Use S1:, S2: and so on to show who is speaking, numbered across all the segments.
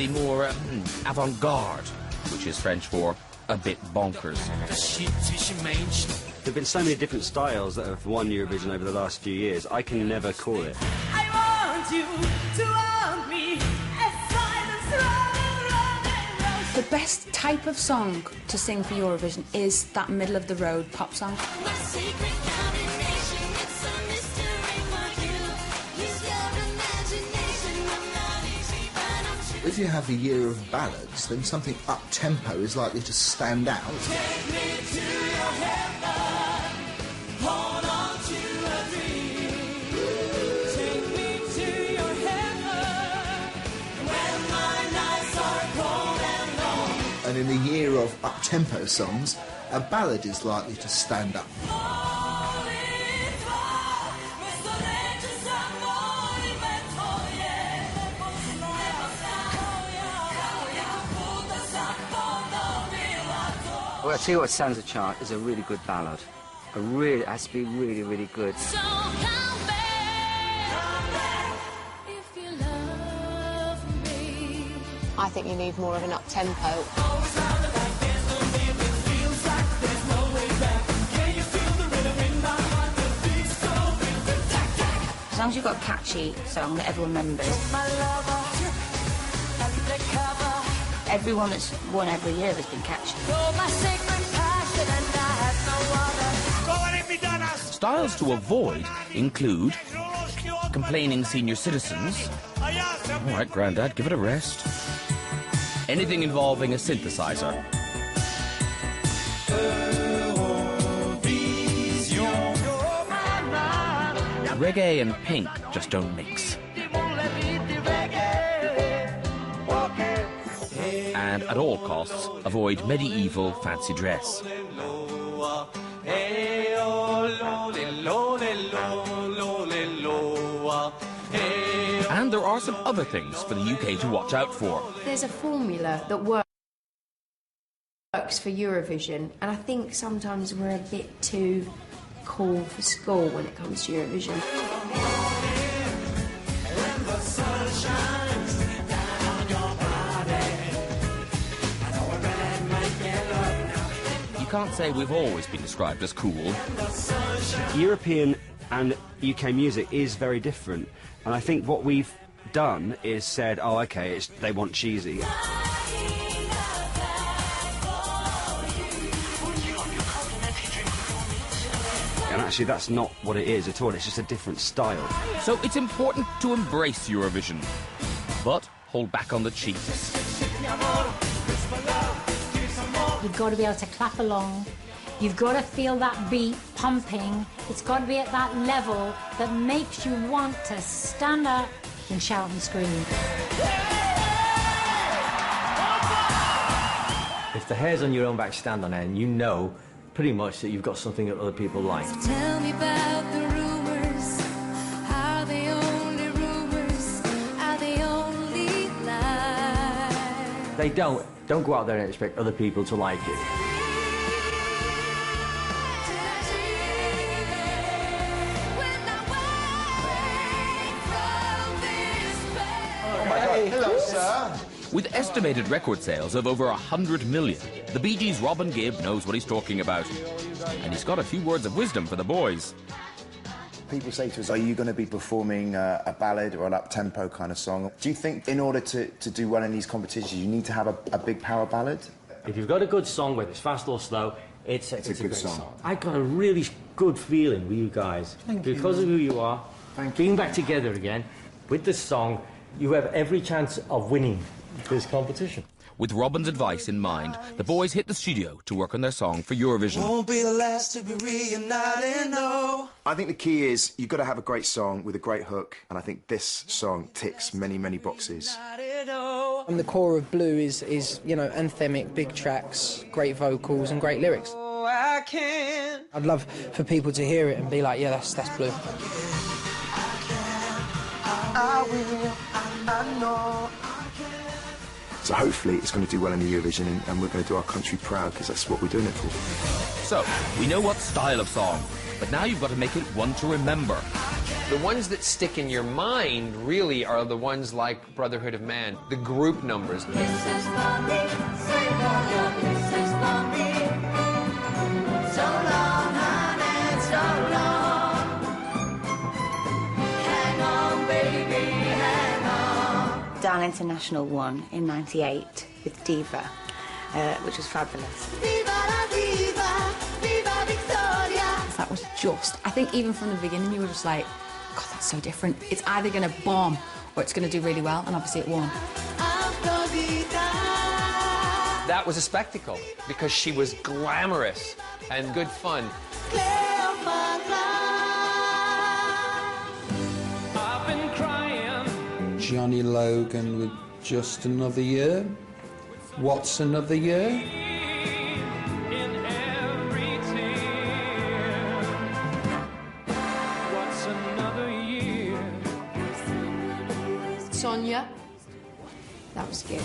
S1: decidedly more avant-garde, which is French for a bit bonkers.
S2: There have been so many different styles that have won Eurovision over the last few years. I can never call it.
S3: I want you to want me as silence running.
S4: The best type of song to sing for Eurovision is that middle-of-the-road pop song.
S5: If you have a year of ballads, then something up-tempo is likely to stand out.
S3: Take me to your heaven, hold on to a dream. Take me to your heaven, when my nights are cold and long.
S5: And in a year of up-tempo songs, a ballad is likely to stand up.
S6: Well, I'll tell you what stands a chance is a really good ballad. It has to be really, really good.
S3: So come back if you love me.
S7: I think you need more of an up-tempo.
S4: As long as you've got a catchy song that everyone remembers. Everyone that's won every year has been catchy.
S1: Styles to avoid include complaining senior citizens. All right, Grandad, give it a rest. Anything involving a synthesizer. Reggae and Pink just don't mix. And at all costs, avoid medieval fancy dress. And there are some other things for the UK to watch out for.
S8: There's a formula that works for Eurovision, and I think sometimes we're a bit too cool for school when it comes to Eurovision.
S1: You can't say we've always been described as cool.
S2: European and UK music is very different, and I think what we've done is said, oh, okay, they want cheesy. And actually, that's not what it is at all. It's just a different style.
S1: So it's important to embrace Eurovision, but hold back on the cheese.
S9: You've got to be able to clap along. You've got to feel that beat pumping. It's got to be at that level that makes you want to stand up and shout and scream.
S10: If the hairs on your own back stand on end, you know pretty much that you've got something that other people like.
S3: So tell me about the rumors. Are they only rumors? Are they only lies?
S10: They don't go out there and expect other people to like it.
S5: Hey, hello, sir.
S1: With estimated record sales of over 100 million, the Bee Gees' Robin Gibb knows what he's talking about. And he's got a few words of wisdom for the boys.
S11: People say to us, are you going to be performing a ballad or an up-tempo kind of song? Do you think in order to do well in these competitions, you need to have a big power ballad?
S10: If you've got a good song, whether it's fast or slow, it's a good
S11: song.
S10: I got a really good feeling with you guys. Because of who you are, being back together again, with this song, you have every chance of winning this competition.
S1: With Robin's advice in mind, the boys hit the studio to work on their song for Eurovision.
S3: Won't be the last to be reunited, no.
S11: I think the key is you've got to have a great song with a great hook, and I think this song ticks many, many boxes.
S12: And the core of Blue is you know, anthemic, big tracks, great vocals and great lyrics.
S3: Oh, I can.
S12: I'd love for people to hear it and be like, yeah, that's Blue.
S3: I will, I know.
S11: So hopefully it's going to do well in the Eurovision, and we're going to do our country proud, because that's what we're doing it for.
S1: So, we know what style of song, but now you've got to make it one to remember.
S3: I
S13: The ones that stick in your mind really are the ones like Brotherhood of Man, the group numbers.
S3: This is for me, sing for you, this is for me. So long, honey, so long. Hang on, baby, hang on.
S14: Down International won in '98 with Diva, which was fabulous.
S3: Viva la diva, viva Victoria.
S4: That was just, I think even from the beginning you were just like, God, that's so different. It's either going to bomb or it's going to do really well, and obviously it won.
S13: That was a spectacle because she was glamorous and good fun.
S3: I've been crying.
S15: Johnny Logan with Just Another Year. What's Another Year?
S8: Sonia. That was good.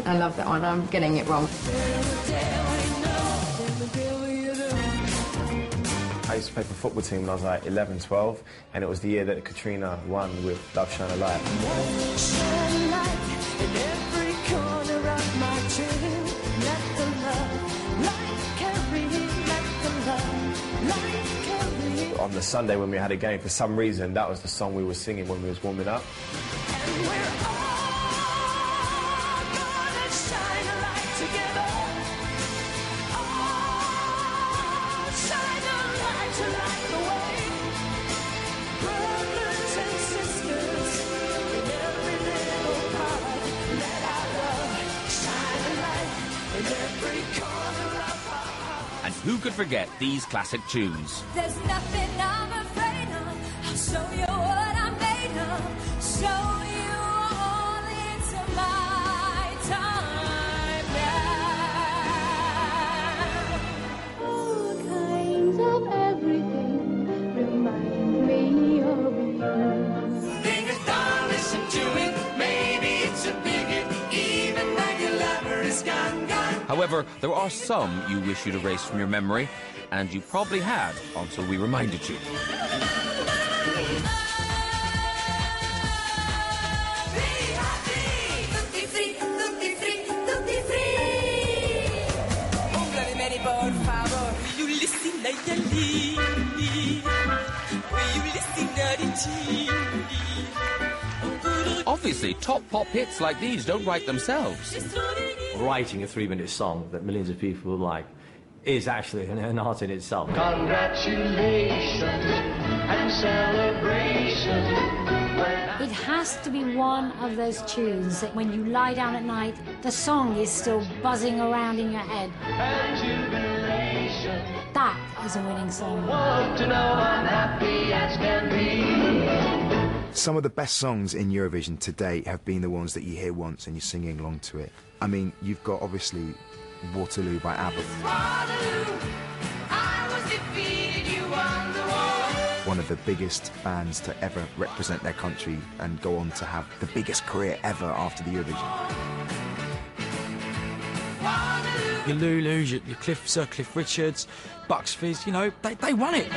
S8: I love that one. I'm getting it wrong.
S11: I used to play for a football team when I was like 11, 12, and it was the year that Katrina won with Love Shine a Light. On the Sunday when we had a game, for some reason, that was the song we were singing when we was warming up.
S1: And who could forget these classic tunes?
S3: There's nothing I'm afraid of. I'll show you what I'm made of. Show you all into my time now. All kinds of everything remind me of you. Think it down, listen to it. Maybe it's a bigot. Even when your lover is gone, gone.
S1: However, there are some you wish you'd erased from your memory, and you probably had until we reminded you. Obviously, top pop hits like these don't write themselves.
S10: Writing a 3-minute song that millions of people will like is actually an art in itself.
S3: Congratulations and celebrations.
S9: It has to be one of those tunes that when you lie down at night, the song is still buzzing around in your head. That is a winning song.
S3: Want to know I'm happy as can be.
S11: Some of the best songs in Eurovision to date have been the ones that you hear once and you're singing along to it. I mean, you've got obviously Waterloo by ABBA. One of the biggest bands to ever represent their country and go on to have the biggest career ever after the Eurovision.
S16: Your Lulus, your Sir Cliff Richards, Bucks Fizz, you know, they won it.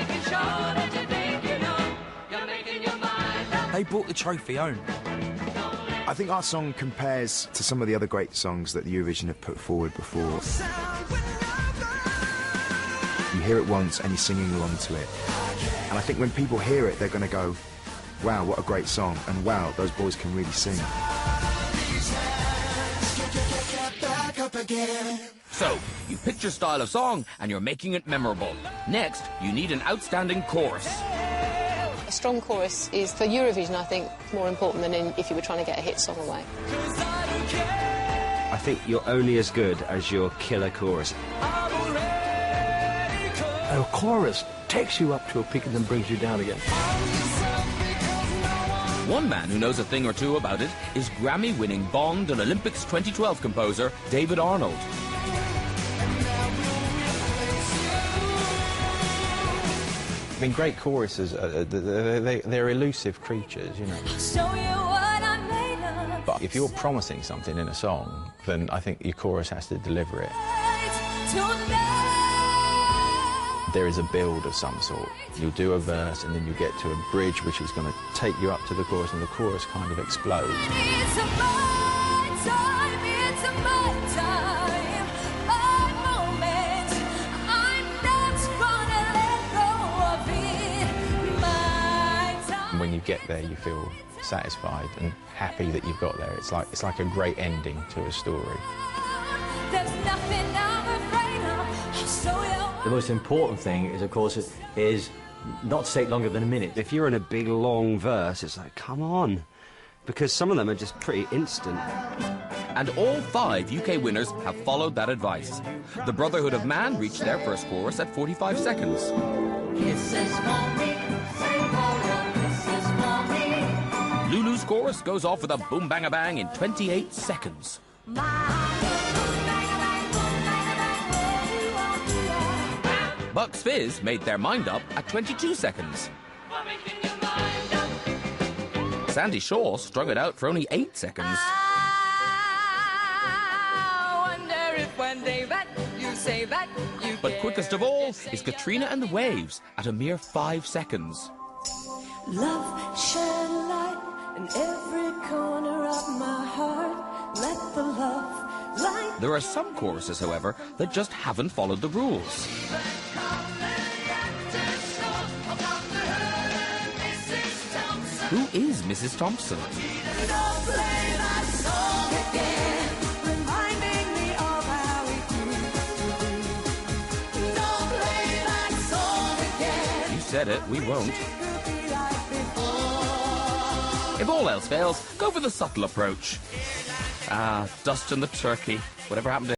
S16: They brought the trophy home.
S11: I think our song compares to some of the other great songs that the Eurovision have put forward before. You hear it once and you're singing along to it. And I think when people hear it, they're going to go, wow, what a great song, and wow, those boys can really sing.
S1: So, you picked your style of song and you're making it memorable. Next, you need an outstanding chorus.
S7: A strong chorus is, for Eurovision, I think, more important than if you were trying to get a hit song away.
S2: I think you're only as good as your killer chorus.
S10: A chorus takes you up to a peak and then brings you down again.
S1: One man who knows a thing or two about it is Grammy-winning Bond and Olympics 2012 composer David Arnold.
S17: I mean, great choruses, they're elusive creatures, you know.
S3: Show you what I'm made of.
S17: But if you're promising something in a song, then I think your chorus has to deliver it. There is a build of some sort. You'll do a verse and then you get to a bridge which is going to take you up to the chorus, and the chorus kind of explodes.
S3: It's my time, it's my time, my moment. I'm not gonna let go of it. My time.
S17: And when you get there, you feel satisfied and happy that you've got there. It's like a great ending to a story.
S3: There's nothing I'm afraid of. I'll show you.
S10: The most important thing is, of course, is not to take longer than a minute.
S2: If you're in a big, long verse, it's like, come on. Because some of them are just pretty instant.
S1: And all 5 UK winners have followed that advice. The Brotherhood of Man reached their first chorus at 45 seconds.
S3: Kisses for me, say more, kisses for me.
S1: Lulu's chorus goes off with a boom bang a bang in 28 seconds. Bucks Fizz made their mind up at 22 seconds. Sandy Shaw strung it out for only 8 seconds.
S3: I wonder if one day that you say that you
S1: But quickest of all is Katrina and the Waves at a mere 5 seconds.
S3: love shine light in every corner of my heart. Let the love light.
S1: There are some choruses, however, that just haven't followed the rules. Who is Mrs. Thompson?
S3: Don't play that song again, reminding me of how we used to be. Don't play that song again.
S1: You said it, we won't.
S3: It could be like before.
S1: If all else fails, go for the subtle approach. Ah, Dust and the Turkey. Whatever happened to